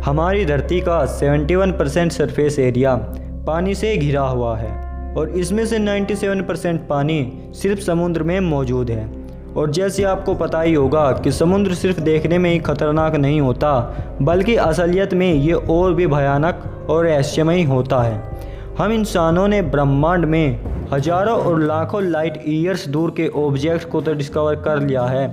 हमारी धरती का 71% सरफेस एरिया पानी से घिरा हुआ है और इसमें से 97% पानी सिर्फ समुद्र में मौजूद है। और जैसे आपको पता ही होगा कि समुद्र सिर्फ देखने में ही खतरनाक नहीं होता, बल्कि असलियत में ये और भी भयानक और रहस्यमयी होता है। हम इंसानों ने ब्रह्मांड में हजारों और लाखों लाइट ईयर्स दूर के ऑब्जेक्ट को तो डिस्कवर कर लिया है,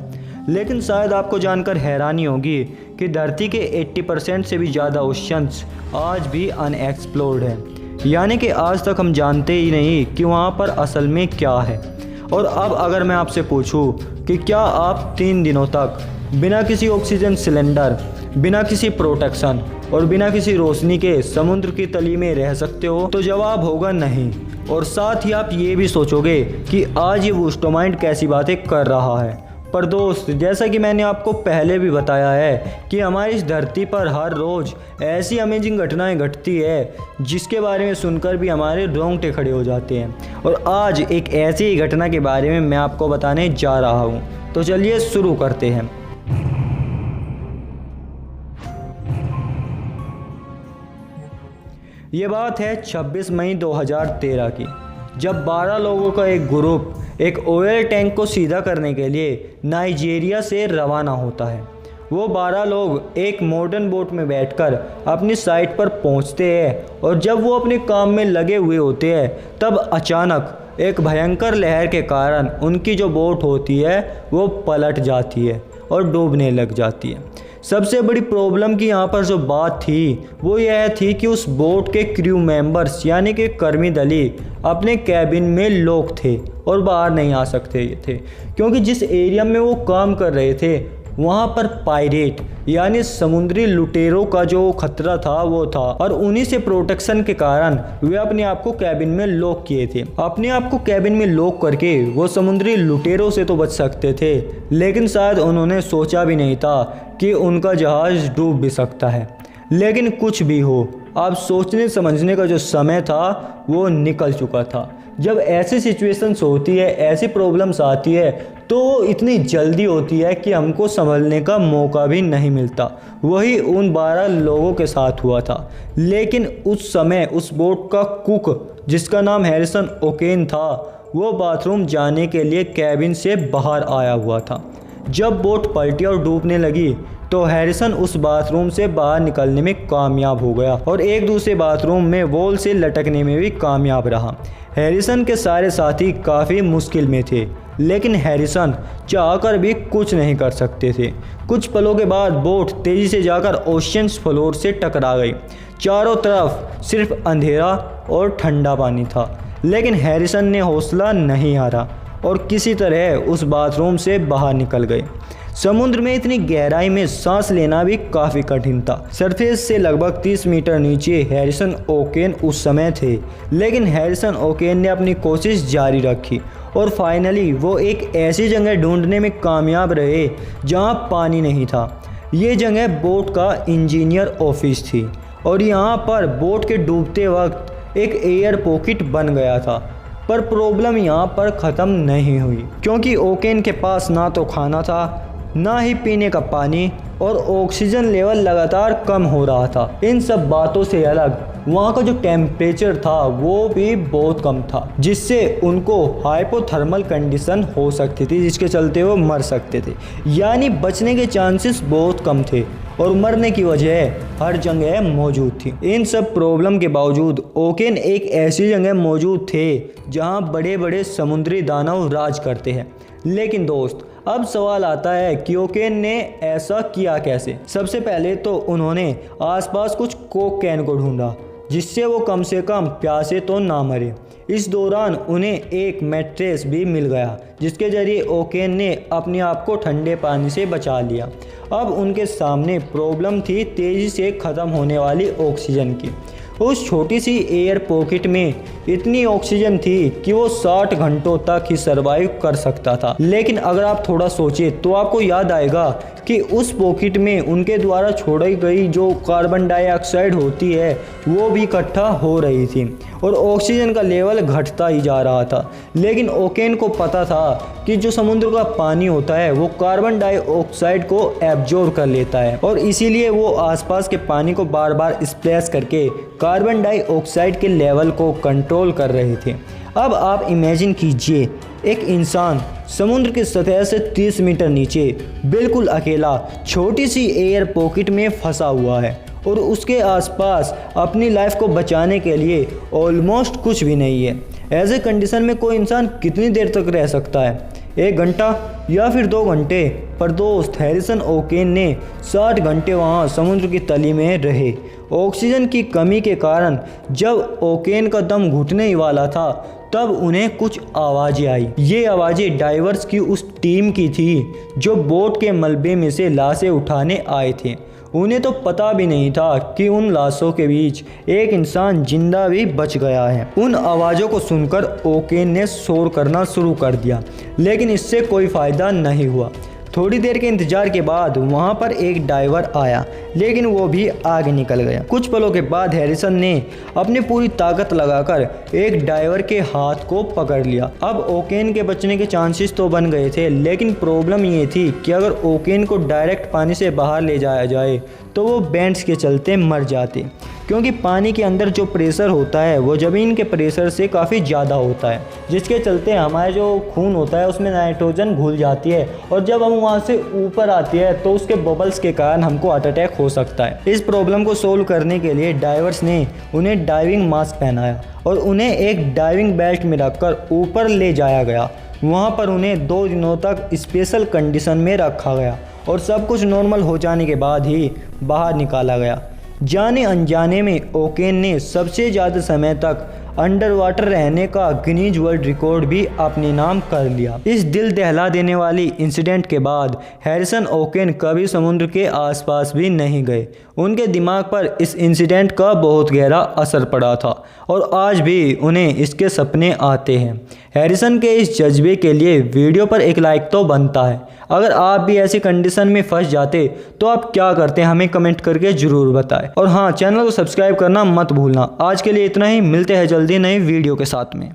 लेकिन शायद आपको जानकर हैरानी होगी कि धरती के 80% से भी ज़्यादा ओशंस आज भी अनएक्सप्लोर्ड है। यानी कि आज तक हम जानते ही नहीं कि वहाँ पर असल में क्या है। और अब अगर मैं आपसे पूछूं कि क्या आप 3 दिनों तक बिना किसी ऑक्सीजन सिलेंडर, बिना किसी प्रोटेक्शन और बिना किसी रोशनी के समुद्र की तली में रह सकते हो, तो जवाब होगा नहीं। और साथ ही आप ये भी सोचोगे कि आज ये वुस्टोमाइंड कैसी बातें कर रहा है। पर दोस्त, जैसा कि मैंने आपको पहले भी बताया है कि हमारी इस धरती पर हर रोज़ ऐसी अमेजिंग घटनाएं घटती है जिसके बारे में सुनकर भी हमारे रोंगटे खड़े हो जाते हैं। और आज एक ऐसी ही घटना के बारे में मैं आपको बताने जा रहा हूँ। तो चलिए शुरू करते हैं। ये बात है 26 मई 2013 की, जब 12 लोगों का एक ग्रुप एक ऑयल टैंक को सीधा करने के लिए नाइजीरिया से रवाना होता है। वो 12 लोग एक मॉडर्न बोट में बैठकर अपनी साइट पर पहुंचते हैं और जब वो अपने काम में लगे हुए होते हैं तब अचानक एक भयंकर लहर के कारण उनकी जो बोट होती है वो पलट जाती है और डूबने लग जाती है। सबसे बड़ी प्रॉब्लम की यहाँ पर जो बात थी वो यह थी कि उस बोट के क्रू मेंबर्स यानी कि कर्मी दली अपने कैबिन में लॉक थे और बाहर नहीं आ सकते थे, क्योंकि जिस एरिया में वो काम कर रहे थे वहाँ पर पायरेट यानी समुद्री लुटेरों का जो खतरा था वो था। और उन्हीं से प्रोटेक्शन के कारण वे अपने आप को कैबिन में लॉक किए थे। अपने आप को कैबिन में लॉक करके वो समुद्री लुटेरों से तो बच सकते थे, लेकिन शायद उन्होंने सोचा भी नहीं था कि उनका जहाज़ डूब भी सकता है। लेकिन कुछ भी हो, अब सोचने समझने का जो समय था वो निकल चुका था। जब ऐसी सिचुएशंस होती है, ऐसी प्रॉब्लम्स आती है, तो इतनी जल्दी होती है कि हमको संभलने का मौका भी नहीं मिलता। वही उन 12 लोगों के साथ हुआ था। लेकिन उस समय उस बोट का कुक, जिसका नाम हैरिसन ओकेन था, वो बाथरूम जाने के लिए कैबिन से बाहर आया हुआ था। जब बोट पलटी और डूबने लगी तो हैरिसन उस बाथरूम से बाहर निकलने में कामयाब हो गया और एक दूसरे बाथरूम में वॉल से लटकने में भी कामयाब रहा। हैरिसन के सारे साथी काफ़ी मुश्किल में थे, लेकिन हैरिसन चाहकर भी कुछ नहीं कर सकते थे। कुछ पलों के बाद बोट तेज़ी से जाकर ओशन फ्लोर से टकरा गई। चारों तरफ सिर्फ अंधेरा और ठंडा पानी था, लेकिन हैरिसन ने हौसला नहीं हारा और किसी तरह उस बाथरूम से बाहर निकल गए। समुद्र में इतनी गहराई में सांस लेना भी काफ़ी कठिन था। सरफेस से लगभग 30 मीटर नीचे हैरिसन ओकेन उस समय थे, लेकिन हैरिसन ओकेन ने अपनी कोशिश जारी रखी और फाइनली वो एक ऐसी जगह ढूंढने में कामयाब रहे जहां पानी नहीं था। ये जगह बोट का इंजीनियर ऑफिस थी और यहाँ पर बोट के डूबते वक्त एक एयर पॉकेट बन गया था। पर प्रॉब्लम यहाँ पर ख़त्म नहीं हुई, क्योंकि ओकेन के पास ना तो खाना था, ना ही पीने का पानी, और ऑक्सीजन लेवल लगातार कम हो रहा था। इन सब बातों से अलग वहाँ का जो टेम्परेचर था वो भी बहुत कम था, जिससे उनको हाइपोथर्मल कंडीशन हो सकती थी, जिसके चलते वो मर सकते थे। यानी बचने के चांसेस बहुत कम थे और मरने की वजह हर जगह मौजूद थी। इन सब प्रॉब्लम के बावजूद ओकेन एक ऐसी जगह मौजूद थे जहाँ बड़े बड़े समुद्री दानव राज करते हैं। लेकिन दोस्त, अब सवाल आता है कि ओकेन ने ऐसा किया कैसे। सबसे पहले तो उन्होंने आसपास कुछ कोक कैन को ढूंढा जिससे वो कम से कम प्यासे तो ना मरे। इस दौरान उन्हें एक मैट्रेस भी मिल गया जिसके जरिए ओकेन ने अपने आप को ठंडे पानी से बचा लिया। अब उनके सामने प्रॉब्लम थी तेज़ी से ख़त्म होने वाली ऑक्सीजन की। उस छोटी सी एयर पॉकेट में इतनी ऑक्सीजन थी कि वो 60 घंटों तक ही सरवाइव कर सकता था। लेकिन अगर आप थोड़ा सोचें तो आपको याद आएगा कि उस पॉकेट में उनके द्वारा छोड़ी गई जो कार्बन डाइऑक्साइड होती है वो भी इकट्ठा हो रही थी और ऑक्सीजन का लेवल घटता ही जा रहा था। लेकिन ओकेन को पता था कि जो समुद्र का पानी होता है वो कार्बन डाइऑक्साइड को एब्जॉर्ब कर लेता है और इसीलिए वो आसपास के पानी को बार बार स्प्लैश करके कार्बन डाइऑक्साइड के लेवल को कंट्रोल कर रहे थे। अब आप इमेजिन कीजिए, एक इंसान समुद्र की सतह से 30 मीटर नीचे बिल्कुल अकेला छोटी सी एयर पॉकेट में फंसा हुआ है और उसके आसपास अपनी लाइफ को बचाने के लिए ऑलमोस्ट कुछ भी नहीं है। ऐसे कंडीशन में कोई इंसान कितनी देर तक रह सकता है? 1 घंटा या फिर 2 घंटे? पर दोस्त हैरिसन ओकेन ने 60 घंटे वहाँ समुद्र की तली में रहे। ऑक्सीजन की कमी के कारण जब ओकेन का दम घुटने ही वाला था तब उन्हें कुछ आवाज़ें आई। ये आवाज़ें डाइवर्स की उस टीम की थी जो बोट के मलबे में से लाशें उठाने आए थे। उन्हें तो पता भी नहीं था कि उन लाशों के बीच एक इंसान जिंदा भी बच गया है। उन आवाज़ों को सुनकर ओकेन ने शोर करना शुरू कर दिया, लेकिन इससे कोई फ़ायदा नहीं हुआ। थोड़ी देर के इंतजार के बाद वहां पर एक डाइवर आया, लेकिन वो भी आगे निकल गया। कुछ पलों के बाद हैरिसन ने अपनी पूरी ताकत लगाकर एक डाइवर के हाथ को पकड़ लिया। अब ओकेन के बचने के चांसेस तो बन गए थे, लेकिन प्रॉब्लम ये थी कि अगर ओकेन को डायरेक्ट पानी से बाहर ले जाया जाए तो वो बेंड्स के चलते मर जाते, क्योंकि पानी के अंदर जो प्रेशर होता है वो ज़मीन के प्रेशर से काफ़ी ज़्यादा होता है, जिसके चलते हमारा जो खून होता है उसमें नाइट्रोजन घुल जाती है और जब हम वहाँ से ऊपर आती है तो उसके बबल्स के कारण हमको हार्ट अटैक हो सकता है। इस प्रॉब्लम को सोल्व करने के लिए डाइवर्स ने उन्हें डाइविंग मास्क पहनाया और उन्हें एक डाइविंग बेल्ट में रखकर ऊपर ले जाया गया। वहाँ पर उन्हें 2 दिनों तक स्पेशल कंडीशन में रखा गया और सब कुछ नॉर्मल हो जाने के बाद ही बाहर निकाला गया। जाने अनजाने में ओकेन ने सबसे ज़्यादा समय तक अंडर वाटर रहने का गिनीज वर्ल्ड रिकॉर्ड भी अपने नाम कर लिया। इस दिल दहला देने वाली इंसिडेंट के बाद हैरिसन ओकेन कभी समुद्र के आसपास भी नहीं गए। उनके दिमाग पर इस इंसिडेंट का बहुत गहरा असर पड़ा था और आज भी उन्हें इसके सपने आते हैं। हैरिसन के इस जज्बे के लिए वीडियो पर एक लाइक तो बनता है। अगर आप भी ऐसी कंडीशन में फंस जाते तो आप क्या करते हैं, हमें कमेंट करके ज़रूर बताएं। और हाँ, चैनल को सब्सक्राइब करना मत भूलना। आज के लिए इतना ही, मिलते हैं जल्दी नई वीडियो के साथ में।